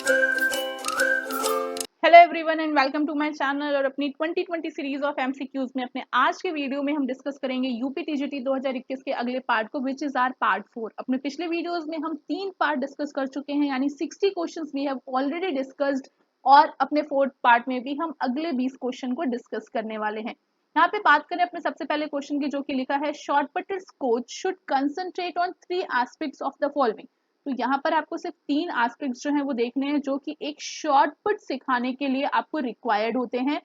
Hello everyone and welcome to my channel. और अपनी 2020 series of MCQs में अपने आज के वीडियो में हम डिस्कस करेंगे यूपी टीजीटी 2021 के अगले पार्ट को, विच इज आर पार्ट 4। अपने पिछले वीडियोस में हम 3 पार्ट डिस्कस कर चुके हैं, यानी 60 questions we have already discussed, और अपने 4th पार्ट में भी हम अगले 20 क्वेश्चन को डिस्कस करने वाले हैं। यहाँ पे बात करें अपने सबसे पहले क्वेश्चन की, जो कि लिखा है short putters coach should concentrate on 3 aspects of the following. तो यहाँ पर आपको सिर्फ 3 एस्पेक्ट्स जो हैं वो देखने हैं, जो कि एक शॉर्ट पुट सिखाने के लिए आपको रिक्वायर्ड होते हैं।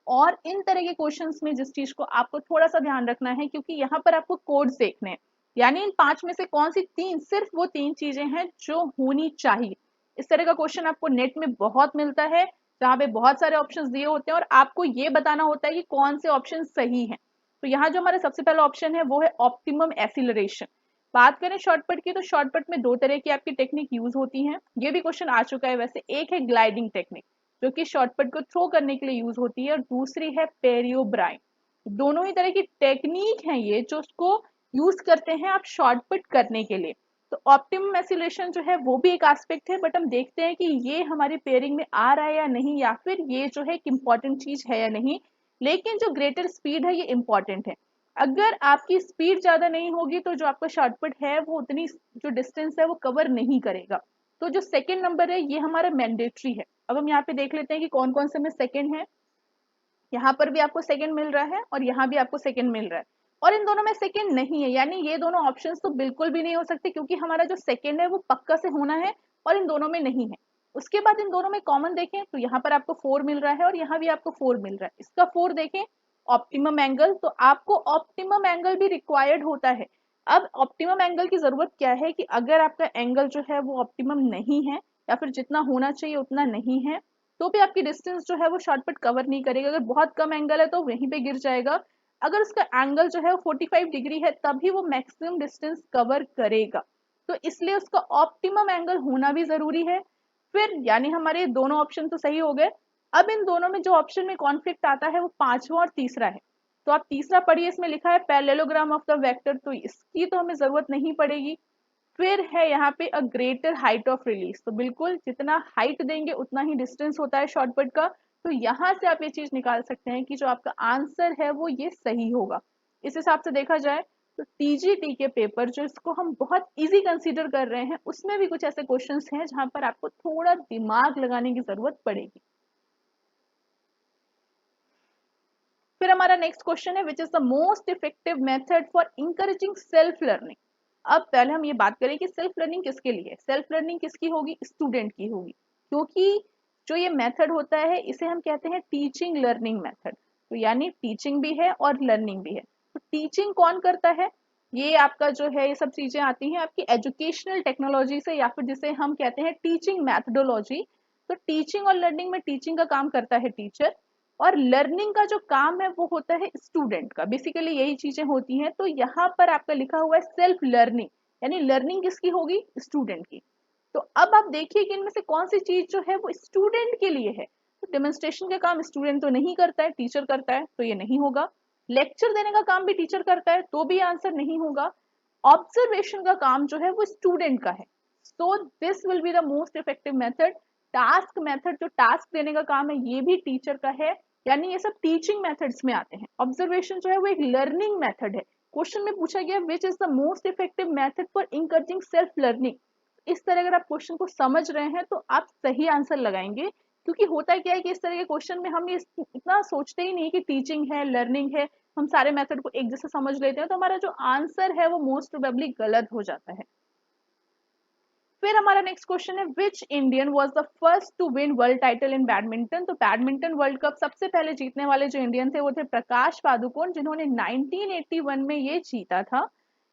और इन तरह के क्वेश्चंस में जिस चीज को आपको थोड़ा सा ध्यान रखना है, क्योंकि यहाँ पर आपको कोड्स देखने हैं, यानी इन 5 में से कौन सी 3, सिर्फ वो 3 चीजें हैं जो होनी चाहिए। इस तरह का क्वेश्चन आपको नेट में बहुत मिलता है, जहाँ पे बहुत सारे ऑप्शंस दिए होते हैं और आपको ये बताना होता है कि कौन से ऑप्शन सही हैं। तो यहाँ जो हमारा सबसे पहला ऑप्शन है वो है ऑप्टिमम एक्सीलरेशन। बात करें शॉर्टकट की, तो शॉर्टकट में 2 तरह की आपकी टेक्निक यूज होती हैं। ये भी क्वेश्चन आ चुका है वैसे। एक है ग्लाइडिंग टेक्निक, जो कि शॉर्टकट को थ्रो करने के लिए यूज होती है, और दूसरी है पेरियोब्राइन। दोनों ही तरह की टेक्निक है ये, जो उसको यूज करते हैं आप शॉर्टकट करने के लिए। तो ऑप्टिमम एसिलेशन जो है वो भी एक एस्पेक्ट है, बट हम देखते हैं कि ये हमारी पेयरिंग में आ रहा है या नहीं, या फिर ये जो है एक इंपॉर्टेंट चीज है या नहीं। लेकिन जो ग्रेटर स्पीड है ये इंपॉर्टेंट है। अगर आपकी स्पीड ज्यादा नहीं होगी तो जो आपका शॉर्टकट है वो उतनी जो डिस्टेंस है वो कवर नहीं करेगा। तो जो सेकंड नंबर है ये हमारा मैंडेटरी है। अब हम यहाँ पे देख लेते हैं कि कौन कौन से में सेकंड है। यहाँ पर भी आपको सेकंड मिल रहा है और यहाँ भी आपको सेकंड मिल रहा है, और इन दोनों में सेकंड नहीं है, यानी ये दोनों ऑप्शंस तो बिल्कुल भी नहीं हो सकते, क्योंकि हमारा जो सेकंड है वो पक्का से होना है और इन दोनों में नहीं है। उसके बाद इन दोनों में कॉमन देखें तो यहाँ पर आपको 4 मिल रहा है और यहाँ भी आपको 4 मिल रहा है। इसका 4 देखें, ऑप्टिमम एंगल, तो आपको ऑप्टिमम एंगल भी रिक्वायर्ड होता है। अब ऑप्टिमम एंगल की जरूरत क्या है कि अगर आपका एंगल जो है वो ऑप्टिमम नहीं है, या फिर जितना होना चाहिए उतना नहीं है, तो भी आपकी डिस्टेंस जो है वो शॉर्टकट कवर नहीं करेगा। अगर बहुत कम एंगल है तो वहीं पे गिर जाएगा। अगर उसका एंगल जो है वो 45 डिग्री है, तभी वो मैक्सिमम डिस्टेंस कवर करेगा। तो इसलिए उसका ऑप्टिमम एंगल होना भी जरूरी है। फिर यानी हमारे दोनों ऑप्शन तो सही हो गए। अब इन दोनों में जो ऑप्शन में कॉन्फ्लिक्ट आता है वो 5वां और तीसरा है। तो आप तीसरा पढ़िए, इसमें लिखा है पैरेललोग्राम ऑफ द वेक्टर, तो इसकी तो हमें जरूरत नहीं पड़ेगी। फिर है यहाँ पे a greater height of release, तो बिल्कुल जितना हाइट देंगे उतना ही डिस्टेंस होता है शॉर्टकट का। तो यहाँ से आप ये चीज निकाल सकते हैं कि जो आपका आंसर है वो ये सही होगा। इस हिसाब से देखा जाए तो टीजीटी के पेपर जो इसको हम बहुत इजी कंसीडर कर रहे हैं, उसमें भी कुछ ऐसे क्वेश्चंस हैं जहां पर आपको थोड़ा दिमाग लगाने की जरूरत पड़ेगी। फिर हमारा नेक्स्ट क्वेश्चन है, which is the most effective method for encouraging self learning. अब पहले हम ये बात करें कि सेल्फ लर्निंग किसके लिए है। सेल्फ लर्निंग किसकी होगी? स्टूडेंट की होगी, क्योंकि जो ये मेथड होता है इसे हम कहते हैं टीचिंग लर्निंग मेथड। तो यानी टीचिंग भी है और लर्निंग भी है। तो टीचिंग कौन करता है? ये आपका जो है ये सब चीजें आती हैं आपकी एजुकेशनल टेक्नोलॉजी से, या फिर जिसे हम कहते हैं टीचिंग मैथडोलॉजी। तो टीचिंग और लर्निंग में टीचिंग का काम करता है टीचर, और लर्निंग का जो काम है वो होता है स्टूडेंट का। बेसिकली यही चीजें होती हैं। तो यहाँ पर आपका लिखा हुआ है सेल्फ लर्निंग, यानी लर्निंग किसकी होगी? स्टूडेंट की। तो अब आप देखिए कि इनमें से कौन सी चीज जो है वो स्टूडेंट के लिए है। तो डेमोन्स्ट्रेशन का काम स्टूडेंट तो नहीं करता है, टीचर करता है, तो ये नहीं होगा। लेक्चर देने का काम भी टीचर करता है, तो भी आंसर नहीं होगा। ऑब्जर्वेशन का काम जो है वो स्टूडेंट का है, so this will be the most effective method. Task method, जो टास्क देने का काम है, ये भी टीचर का है, यानी ये सब टीचिंग मेथड्स में आते हैं। ऑब्जर्वेशन जो है वो एक लर्निंग मेथड है। क्वेश्चन में पूछा गया which is the most effective method for encouraging self learning. इस तरह अगर आप क्वेश्चन को समझ रहे हैं तो आप सही आंसर लगाएंगे, क्योंकि होता क्या है कि इस तरह के क्वेश्चन में हम ये इतना सोचते ही नहीं कि टीचिंग है लर्निंग है, हम सारे मेथड को एक जैसे समझ लेते हैं, तो हमारा जो आंसर है वो मोस्ट प्रोबेबली गलत हो जाता है। फिर हमारा नेक्स्ट क्वेश्चन है, which Indian was the first to win world title in badminton. तो बैडमिंटन वर्ल्ड कप सबसे पहले जीतने वाले जो इंडियन थे वो थे प्रकाश पादुकोण, जिन्होंने 1981 में ये जीता था।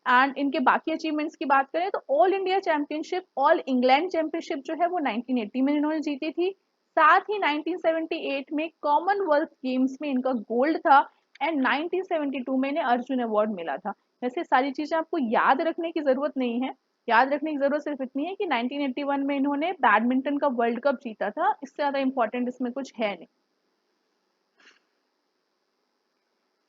एंड इनके बाकी अचीवमेंट्स की बात करें तो all India championship, all England championship जो है वो 1980 में इन्होंने जीती थी। साथ ही 1978 में कॉमनवेल्थ गेम्स में इनका गोल्ड था, एंड 1972 में इन्हें अर्जुन अवार्ड मिला था। वैसे सारी चीजें आपको याद रखने की जरूरत नहीं है, याद रखने की जरूरत सिर्फ इतनी है कि 1981 में इन्होंने बैडमिंटन का वर्ल्ड कप जीता था। इससे ज्यादा इंपॉर्टेंट इसमें कुछ है नहीं।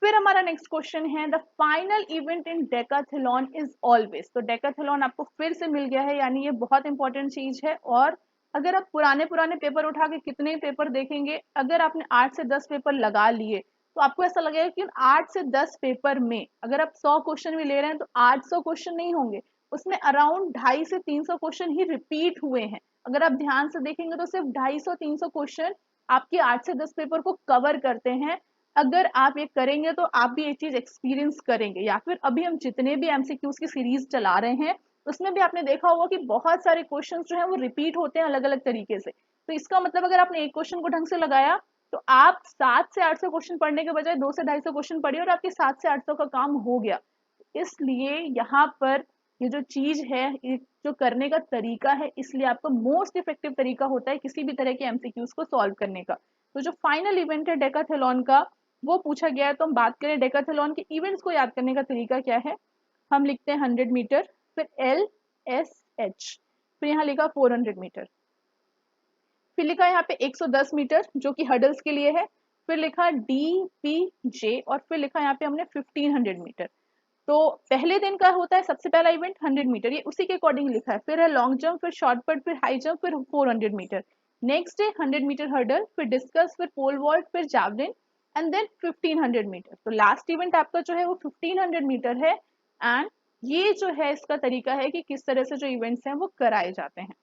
फिर हमारा नेक्स्ट क्वेश्चन है, the final event in Decathlon is always. तो डेकाथलॉन आपको फिर से मिल गया है, यानी ये बहुत इंपॉर्टेंट चीज है, और अगर आप पुराने पुराने पेपर उठा के कितने पेपर देखेंगे, अगर आपने 8 से 10 पेपर लगा लिए तो आपको ऐसा लगेगा कि 8 से 10 पेपर में अगर आप 100 क्वेश्चन भी ले रहे हैं तो 800 क्वेश्चन नहीं होंगे, उसमें अराउंड 250 से 300 क्वेश्चन ही रिपीट हुए हैं। अगर आप ध्यान से देखेंगे तो सिर्फ 250-300 क्वेश्चन आपके 8 से 10 पेपर को कवर करते हैं। अगर आप ये करेंगे तो आप भी ये चीज एक्सपीरियंस करेंगे। या फिर अभी हम जितने भी एमसीक्यूज की सीरीज चला रहे हैं उसमें भी आपने देखा होगा कि बहुत सारे क्वेश्चंस जो है वो रिपीट होते हैं अलग अलग तरीके से। तो इसका मतलब अगर आपने एक क्वेश्चन को ढंग से लगाया तो आप 700 से 800 क्वेश्चन पढ़ने के बजाय 200-250 क्वेश्चन पढ़िए और आपके 700 से 800 का काम हो गया। इसलिए यहाँ पर ये जो चीज है, ये जो करने का तरीका है, इसलिए आपका मोस्ट इफेक्टिव तरीका होता है किसी भी तरह के एमसीक्यूज को सॉल्व करने का। तो जो फाइनल इवेंट है डेकाथलॉन का वो पूछा गया है, तो हम बात करें डेकाथलॉन के इवेंट्स को याद करने का तरीका क्या है। हम लिखते हैं 100 मीटर, फिर LSH, फिर यहाँ लिखा 400 मीटर, फिर लिखा यहाँ पे 110 मीटर जो कि हडल्स के लिए है, फिर लिखा DPJ और फिर लिखा यहाँ पे हमने 1500 मीटर। तो पहले दिन का होता है सबसे पहला इवेंट 100 मीटर, ये उसी के अकॉर्डिंग लिखा है। फिर है लॉन्ग जंप, फिर शॉर्ट पुट, फिर हाई जंप, फिर 400 metre. Next day 100 metre hurdle, फिर डिस्कस, फिर पोल वॉल्ट, फिर जावलिन एंड देन 1500 मीटर। तो लास्ट इवेंट आपका जो है वो 1500 मीटर है। एंड ये जो है इसका तरीका है कि किस तरह से जो इवेंट्स हैं वो कराए जाते हैं।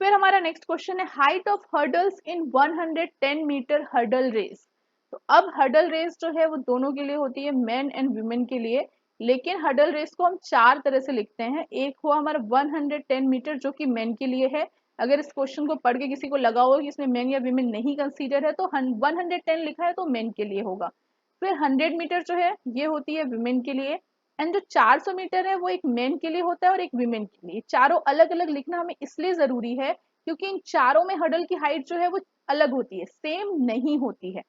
फिर हमारा नेक्स्ट क्वेश्चन है height of hurdles in 110 metre hurdle race. तो अब हर्डल रेस जो है वो दोनों के लिए होती है, मेन एंड वुमेन के लिए। लेकिन हर्डल रेस को हम 4 तरह से लिखते हैं। एक हुआ हमारा 110 मीटर जो कि मेन के लिए है। अगर इस क्वेश्चन को पढ़ के किसी को लगा हो कि इसमें मेन या वुमेन नहीं कंसीडर है तो 110 लिखा है तो मेन के लिए होगा। फिर 100 मीटर जो है ये होती है वुमेन के लिए। एंड जो 400 मीटर है वो एक मेन के लिए होता है और एक विमेन के लिए। चारों अलग अलग लिखना हमें इसलिए जरूरी है क्योंकि इन चारों में हडल की हाइट जो है वो अलग होती है, सेम नहीं होती है।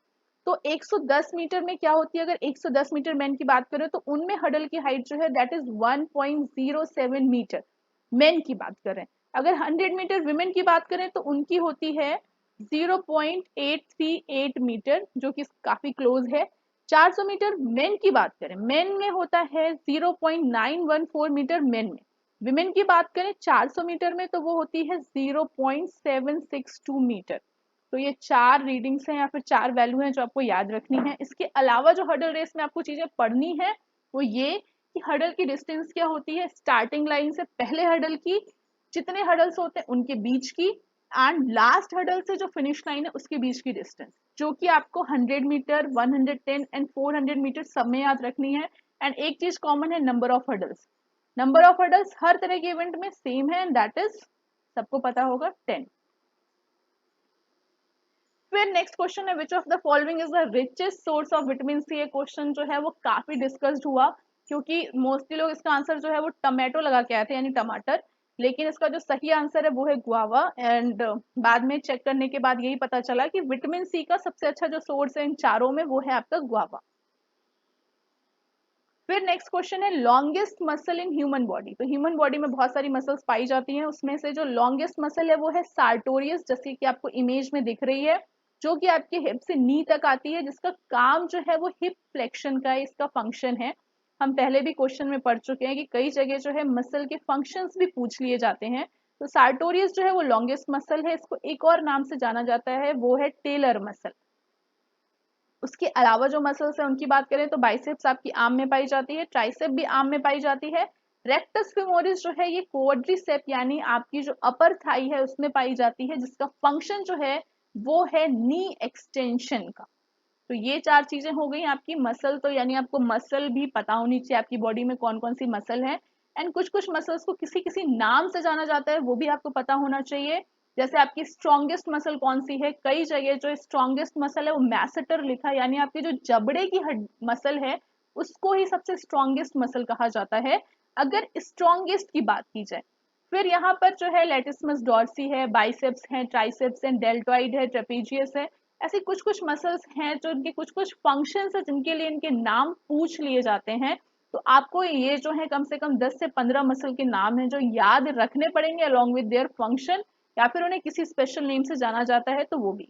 तो 110 मीटर में क्या होती है, अगर 110 मीटर मेन की बात करें तो उनमें हडल की हाइट जो है दैट इज 1.07 मीटर, मेन की बात करें। अगर 100 मीटर विमेन की बात करें तो उनकी होती है 0.838 मीटर जो कि काफी क्लोज है। 400 मीटर मेन की बात करें, मेन में होता है 0.914 मीटर मेन में। विमेन की बात करें 400 मीटर में तो वो होती है 0.762 मीटर। तो ये 4 रीडिंग्स हैं या फिर 4 वैल्यू हैं जो आपको याद रखनी है। इसके अलावा जो हर्डल रेस में आपको चीजें पढ़नी है वो ये कि हर्डल की डिस्टेंस क्या होती है, स्टार्टिंग लाइन से पहले हर्डल की जितने हर्डल्स होते हैं उनके बीच की, एंड लास्ट हर्डल से जो फिनिश लाइन है उसके बीच की डिस्टेंस, जो कि आपको 100 मीटर, 110 एंड 400 मीटर सब में याद रखनी है। एंड एक चीज कॉमन है, number of hurdles. Number of hurdles हर तरह के इवेंट में सेम है एंड दैट इज सबको पता होगा 10। फिर नेक्स्ट क्वेश्चन है which of the following is the richest source of vitamin C. ये क्वेश्चन जो है वो काफी डिस्कस्ड हुआ क्योंकि मोस्टली लोग इसका आंसर जो है वो टमाटो लगा के आए थे यानी टमाटर। लेकिन इसका जो सही आंसर है वो है गुआवा। एंड बाद में चेक करने के बाद यही पता चला कि विटामिन सी का सबसे अच्छा जो सोर्स है इन चारों में वो है आपका गुआवा। फिर नेक्स्ट क्वेश्चन है longest muscle in human body. तो ह्यूमन बॉडी में बहुत सारी मसल्स पाई जाती हैं, उसमें से जो लॉन्गेस्ट मसल है वो है सार्टोरियस, जैसे कि आपको इमेज में दिख रही है, जो कि आपके हिप से नी तक आती है, जिसका काम जो है वो हिप फ्लेक्शन का इसका फंक्शन है। हम पहले भी क्वेश्चन में पढ़ चुके हैं कि कई जगह जो है मसल के फंक्शंस भी पूछ लिए जाते हैं। तो सार्टोरियस जो है वो लॉन्गेस्ट मसल है, इसको एक और नाम से जाना जाता है वो है टेलर मसल। उसके अलावा जो मसल्स है उनकी बात करें तो बाइसेप्स आपकी आर्म में पाई जाती है, ट्राइसेप भी आर्म में पाई जाती है। रेक्टस फेमोरिस जो है ये क्वाड्रिसेप यानी आपकी जो अपर थाई है उसमें पाई जाती है, जिसका फंक्शन जो है वो है नी एक्सटेंशन का। तो ये 4 चीजें हो गई आपकी मसल। तो यानी आपको मसल भी पता होनी चाहिए आपकी बॉडी में कौन कौन सी मसल है। एंड कुछ कुछ मसल्स को किसी किसी नाम से जाना जाता है वो भी आपको पता होना चाहिए। जैसे आपकी स्ट्रॉन्गेस्ट मसल कौन सी है, कई जगह जो स्ट्रॉन्गेस्ट मसल है वो मैसेटर लिखा है, यानी आपकी जो जबड़े की मसल है उसको ही सबसे स्ट्रॉन्गेस्ट मसल कहा जाता है अगर स्ट्रॉन्गेस्ट की बात की जाए। फिर यहाँ पर जो है लेटिसमस डॉर्सी है, बाइसेप्स है, ट्राइसेप्स है, डेल्टॉइड है, ट्रेपेजियस है। ऐसी कुछ कुछ मसल्स हैं जो इनके कुछ कुछ फंक्शंस है जिनके लिए इनके नाम पूछ लिए जाते हैं। तो आपको ये जो है कम से कम 10 से 15 मसल के नाम हैं जो याद रखने पड़ेंगे अलॉन्ग विद देयर फंक्शन, या फिर उन्हें किसी स्पेशल नेम से जाना जाता है तो वो भी।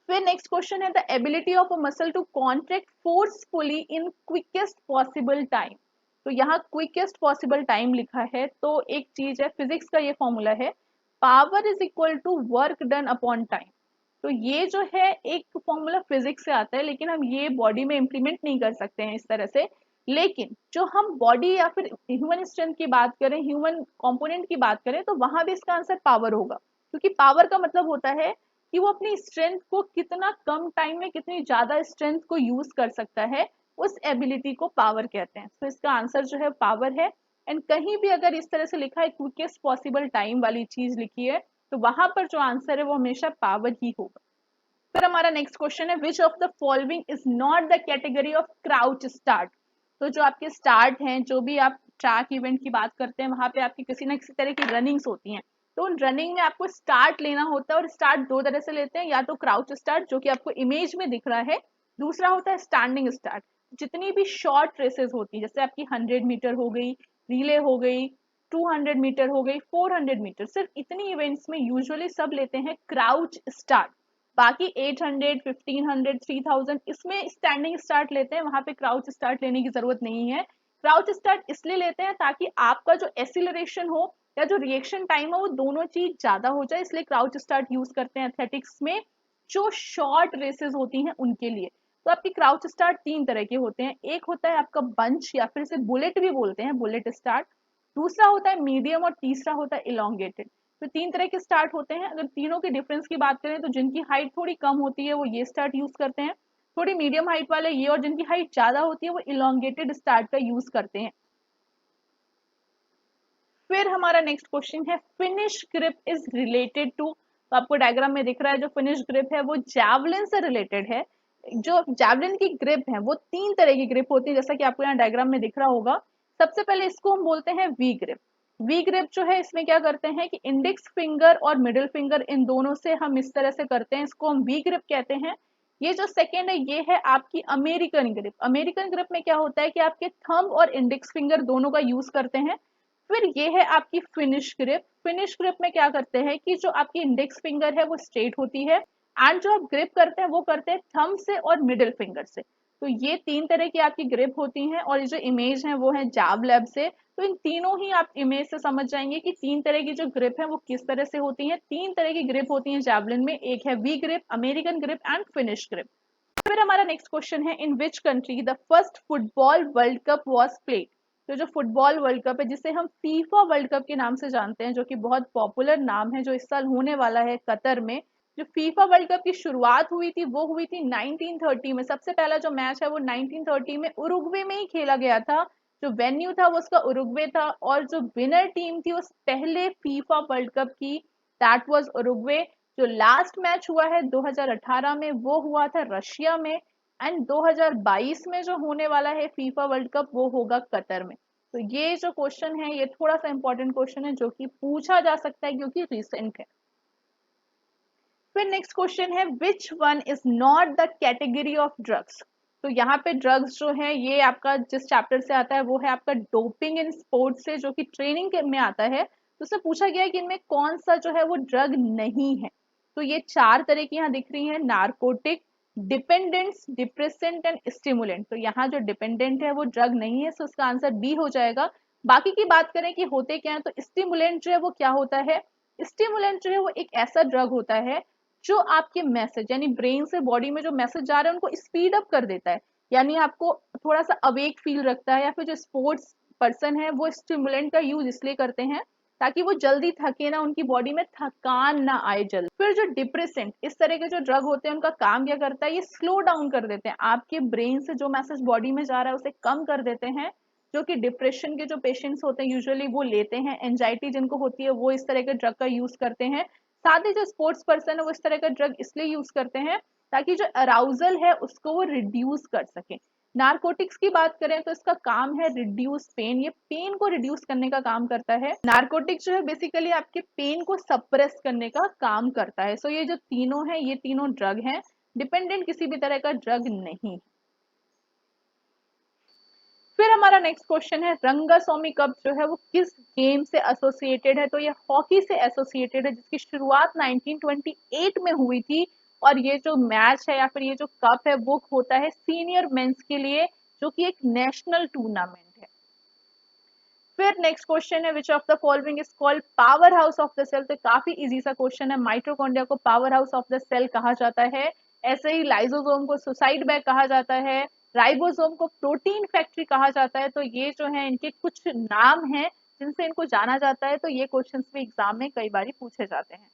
फिर नेक्स्ट क्वेश्चन है the ability of a muscle to contract forcefully in quickest possible time. तो यहाँ क्विकेस्ट पॉसिबल टाइम लिखा है, तो एक चीज है, फिजिक्स का ये फॉर्मूला है, power is equal to work done upon time. तो ये जो है एक फॉर्मूला फिजिक्स से आता है, लेकिन हम ये बॉडी में इम्प्लीमेंट नहीं कर सकते हैं इस तरह से। लेकिन जो हम बॉडी या फिर ह्यूमन स्ट्रेंथ की बात करें, ह्यूमन कंपोनेंट की बात करें, तो वहां भी इसका आंसर पावर होगा, क्योंकि पावर का मतलब होता है कि वो अपनी स्ट्रेंथ को कितना कम टाइम में कितनी ज्यादा स्ट्रेंथ को यूज कर सकता है, उस एबिलिटी को पावर कहते हैं। तो इसका आंसर जो है पावर है। एंड कहीं भी अगर इस तरह से लिखा है क्विकेस्ट पॉसिबल टाइम वाली चीज लिखी है, तो वहां पर जो आंसर है वो हमेशा पावर ही होगा। फिर हमारा नेक्स्ट क्वेश्चन है, which of the following is not the category of crouch start. तो जो आपके स्टार्ट हैं, जो भी आप ट्रैक इवेंट की बात करते हैं, वहां पे आपकी किसी ना किसी तरह की रनिंग्स होती हैं, तो उन रनिंग में आपको स्टार्ट लेना होता है, और स्टार्ट दो तरह से लेते हैं, या तो क्राउच स्टार्ट जो कि आपको इमेज में दिख रहा है, दूसरा होता है स्टैंडिंग स्टार्ट। जितनी भी शॉर्ट रेसेस होती है, जैसे आपकी 100 मीटर हो गई, रिले हो गई, 200 मीटर हो गई, 400 मीटर, सिर्फ इतनी इवेंट्स में यूजुअली सब लेते हैं क्राउच स्टार्ट। बाकी 800, 1500, 3000 इसमें स्टैंडिंग स्टार्ट लेते हैं, वहां पे क्राउच स्टार्ट लेने की जरूरत नहीं है। क्राउच स्टार्ट इसलिए लेते हैं ताकि आपका जो एसिलरेशन हो या जो रिएक्शन टाइम हो, वो दोनों चीज ज्यादा हो जाए, इसलिए क्राउच स्टार्ट यूज करते हैं एथलेटिक्स में, जो शॉर्ट रेसेस होती हैं उनके लिए। तो आपकी क्राउच स्टार्ट तीन तरह के होते हैं, एक होता है आपका बंच या फिर इसे बुलेट भी बोलते हैं, बुलेट स्टार्ट, दूसरा होता है मीडियम, और तीसरा होता है इलोंगेटेड। तो तीन तरह के स्टार्ट होते हैं। अगर तीनों के डिफरेंस की बात करें, तो जिनकी हाइट थोड़ी कम होती है वो ये स्टार्ट यूज करते हैं, थोड़ी मीडियम हाइट वाले ये, और जिनकी हाइट ज्यादा होती है वो इलोंगेटेड स्टार्ट का यूज करते हैं। फिर हमारा नेक्स्ट क्वेश्चन है, finish grip is related to. तो आपको डायग्राम में दिख रहा है, जो फिनिश ग्रिप है वो जैवलिन से रिलेटेड है। जो जैवलिन की ग्रिप है वो तीन तरह की ग्रिप होती है, जैसा कि आपको यहाँ डायग्राम में दिख रहा होगा। सबसे पहले इसको हम बोलते हैं वी ग्रिप। वी ग्रिप जो है, इसमें क्या करते हैं कि इंडेक्स फिंगर और मिडिल फिंगर, इन दोनों से हम इस तरह से करते हैं, इसको हम वी ग्रिप कहते हैं। ये जो सेकेंड है, ये है आपकी अमेरिकन ग्रिप। अमेरिकन ग्रिप में क्या होता है कि आपके थंब और इंडेक्स फिंगर दोनों का यूज करते हैं। फिर ये है आपकी फिनिश ग्रिप। फिनिश ग्रिप में क्या करते हैं कि जो आपकी इंडेक्स फिंगर है वो स्ट्रेट होती है, एंड जो आप ग्रिप करते हैं वो करते हैं थंब से और मिडिल फिंगर से। तो ये तीन तरह की आपकी ग्रिप होती हैं, और ये जो इमेज है वो है जाव लैब से। तो इन तीनों ही आप इमेज से समझ जाएंगे कि तीन तरह की जो ग्रिप है वो किस तरह से होती है। तीन तरह की ग्रिप होती है जैवलिन में, एक है V grip, American grip and Finnish grip. फिर हमारा नेक्स्ट क्वेश्चन है, in which country the first football world cup was played. तो जो फुटबॉल वर्ल्ड कप है, जिसे हम फीफा वर्ल्ड कप के नाम से जानते हैं, जो कि बहुत पॉपुलर नाम है, जो इस साल होने वाला है कतर में। जो फीफा वर्ल्ड कप की शुरुआत हुई थी वो हुई थी 1930 में। सबसे पहला जो मैच है वो 1930 में उरुग्वे में ही खेला गया था। जो वेन्यू था वो उसका उरुग्वे था, और जो विनर टीम थी उस पहले फीफा वर्ल्ड कप की, दैट वाज उरुग्वे। जो लास्ट मैच हुआ है 2018 में, वो हुआ था रशिया में। एंड 2022 में जो होने वाला है फीफा वर्ल्ड कप, वो होगा कतर में। तो ये जो क्वेश्चन है ये थोड़ा सा इंपॉर्टेंट क्वेश्चन है, जो कि पूछा जा सकता है क्योंकि रिसेंट है। फिर नेक्स्ट क्वेश्चन है, which one is not the category of drugs. तो यहाँ पे ड्रग्स जो है, ये आपका जिस चैप्टर से आता है वो है आपका डोपिंग इन स्पोर्ट्स से, जो कि ट्रेनिंग में आता है। तो उससे पूछा गया है कि इनमें कौन सा जो है वो ड्रग नहीं है। तो ये चार तरह की यहाँ दिख रही है, narcotic, dependents, depressant and stimulant. तो यहाँ जो डिपेंडेंट है वो ड्रग नहीं है, तो इसका आंसर बी हो जाएगा। बाकी की बात करें कि होते क्या है, तो स्टिमुलेंट जो है वो क्या होता है। स्टिमुलेंट जो है वो एक ऐसा ड्रग होता है जो आपके मैसेज, यानी ब्रेन से बॉडी में जो मैसेज जा रहे हैं उनको स्पीड अप कर देता है, यानी आपको थोड़ा सा अवेक फील रखता है। या फिर जो स्पोर्ट्स पर्सन है वो स्टिमुलेंट का यूज इसलिए करते हैं ताकि वो जल्दी थके ना, उनकी बॉडी में थकान ना आए जल्दी। फिर जो डिप्रेसेंट इस तरह के जो ड्रग होते हैं, उनका काम क्या करता है, ये स्लो डाउन कर देते हैं, आपके ब्रेन से जो मैसेज बॉडी में जा रहा है उसे कम कर देते हैं। जो कि डिप्रेशन के जो पेशेंट्स होते हैं यूजुअली वो लेते हैं, एंजाइटी जिनको होती है वो इस तरह के ड्रग का यूज करते हैं। साथ ही जो स्पोर्ट्स पर्सन है वो इस तरह का ड्रग इसलिए यूज करते हैं ताकि जो अराउजल है उसको वो रिड्यूस कर सके। नारकोटिक्स की बात करें तो इसका काम है रिड्यूस पेन, ये पेन को रिड्यूस करने का काम करता है। नारकोटिक्स जो है बेसिकली आपके पेन को सप्रेस करने का काम करता है। सो ये जो तीनों है, ये तीनों ड्रग हैं, डिपेंडेंट किसी भी तरह का ड्रग नहीं। फिर हमारा नेक्स्ट क्वेश्चन है, रंगास्वामी कप जो है वो किस गेम से एसोसिएटेड है। तो ये हॉकी से एसोसिएटेड है, जिसकी शुरुआत 1928 में हुई थी। और ये जो मैच है या फिर ये जो कप है वो होता है सीनियर मेंस के लिए, जो कि एक नेशनल टूर्नामेंट है। फिर नेक्स्ट क्वेश्चन है which of the following is called power house of the cell. तो काफी इजी सा क्वेश्चन है, माइटोकॉन्ड्रिया को power house of the cell कहा जाता है। ऐसे ही लाइसोसोम को सुसाइड बैग कहा जाता है, राइबोसोम को प्रोटीन फैक्ट्री कहा जाता है। तो ये जो है इनके कुछ नाम हैं जिनसे इनको जाना जाता है। तो ये क्वेश्चन भी एग्जाम में कई बार पूछे जाते हैं।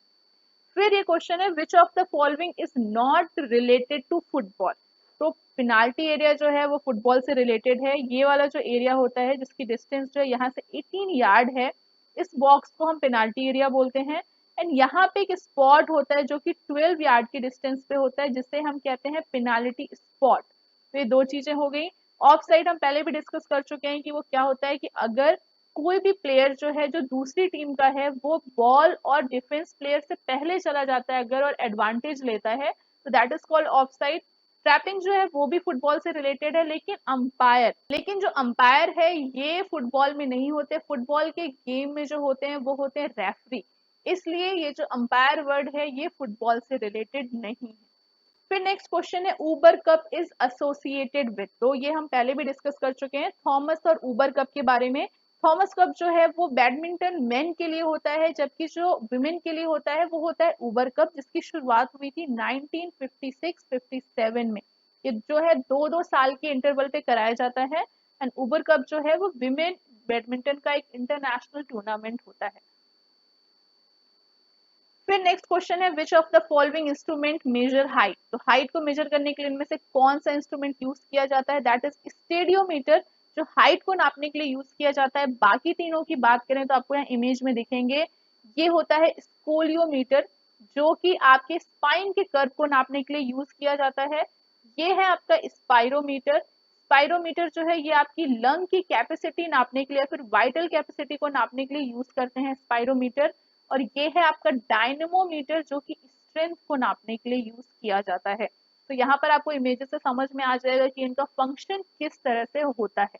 फिर ये क्वेश्चन है which of the following is not related to football. तो पेनाल्टी एरिया जो है वो फुटबॉल से रिलेटेड है। ये वाला जो एरिया होता है जिसकी डिस्टेंस जो है यहाँ से 18 यार्ड है, इस बॉक्स को हम पेनाल्टी एरिया बोलते हैं। एंड यहाँ पे एक स्पॉट होता है जो कि 12 यार्ड की डिस्टेंस पे होता है, जिसे हम कहते हैं पेनाल्टी स्पॉट। तो ये दो चीजें हो गई। ऑफ साइड हम पहले भी डिस्कस कर चुके हैं कि वो क्या होता है कि अगर कोई भी प्लेयर जो है जो दूसरी टीम का है वो बॉल और डिफेंस प्लेयर से पहले चला जाता है अगर और एडवांटेज लेता है, तो that is called off side. Trapping जो है वो भी फुटबॉल से रिलेटेड है, लेकिन जो अंपायर है ये फुटबॉल में नहीं होते। फुटबॉल के गेम में जो होते हैं वो होते हैं रेफरी, इसलिए ये जो अंपायर वर्ड है ये फुटबॉल से रिलेटेड नहीं है। फिर नेक्स्ट क्वेश्चन है Uber cup is associated with. तो ये हम पहले भी डिस्कस कर चुके हैं थॉमस और ऊबर कप के बारे में। थॉमस कप जो है वो बैडमिंटन मेन के लिए होता है, जबकि जो विमेन के लिए होता है वो होता है ऊबर कप, जिसकी शुरुआत हुई थी 1956-57 में। ये जो है 2-2 साल के इंटरवल पे कराया जाता है। एंड ऊबर कप जो है वो विमेन बैडमिंटन का एक इंटरनेशनल टूर्नामेंट होता है। फिर नेक्स्ट क्वेश्चन है which of the following instrument major height. तो हाइट को मेजर करने के लिए इनमें से कौन सा इंस्ट्रूमेंट यूज किया जाता है, दैट इज स्टेडियोमीटर, जो हाइट को नापने के लिए यूज किया जाता है। बाकी तीनों की बात करें तो आपको यहाँ इमेज में दिखेंगे, ये होता है स्कोलियोमीटर, जो कि आपके स्पाइन के कर्व को नापने के लिए यूज किया जाता है। ये है आपका स्पाइरोमीटर। स्पाइरोमीटर जो है ये आपकी लंग की कैपेसिटी नापने के लिए, फिर वाइटल कैपेसिटी को नापने के लिए यूज करते हैं स्पाइरोमीटर। और ये है आपका डायनेमोमीटर, जो कि स्ट्रेंथ को नापने के लिए यूज किया जाता है। तो यहाँ पर आपको इमेजेस से समझ में आ जाएगा कि इनका फंक्शन किस तरह से होता है।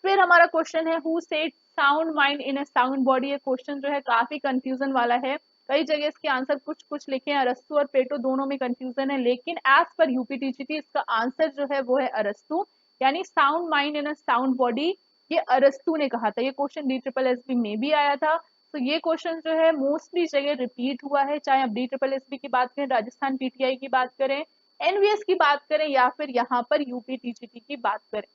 फिर हमारा क्वेश्चन है who said sound mind in a sound body. ये क्वेश्चन जो है काफी कंफ्यूजन वाला है, कई जगह इसके आंसर कुछ कुछ लिखे हैं, अरस्तु और प्लेटो दोनों में कंफ्यूजन है, लेकिन एज पर यूपीटीजीटी इसका आंसर जो है वो है अरस्तु, यानी sound mind in a sound body ये अरस्तु ने कहा था। ये question D triple S B में भी आया था। तो ये क्वेश्चन जो है मोस्टली जगह रिपीट हुआ है, चाहे आप डी ट्रिपल एस बी की बात करें, राजस्थान पीटीआई की बात करें, एनवीएस की बात करें, या फिर यहाँ पर यूपीटीजीटी की बात करें।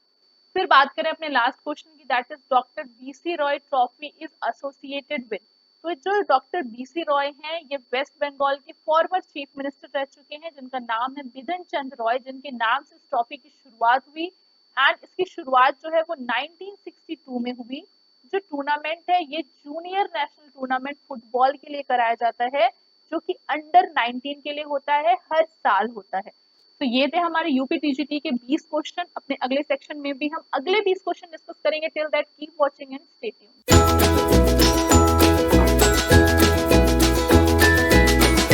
फिर बात करें अपने लास्ट क्वेश्चन की, that is doctor BC Roy trophy is associated with. तो जो डॉक्टर बीसी रॉय हैं ये वेस्ट बंगाल के फॉर्मर चीफ मिनिस्टर रह चुके हैं, जिनका नाम है बिधन चंद्र रॉय, जिनके नाम से इस ट्रॉफी की शुरुआत हुई। एंड इसकी शुरुआत जो है वो 1962 में हुई। जो टूर्नामेंट है ये जूनियर नेशनल टूर्नामेंट फुटबॉल के लिए कराया जाता है, जो कि अंडर 19 के लिए होता है, हर साल होता है। तो ये थे हमारे यूपी टीजीटी के 20 क्वेश्चन। अपने अगले सेक्शन में भी हम अगले 20 क्वेश्चन डिस्कस करेंगे। Till that keep watching and stay tuned.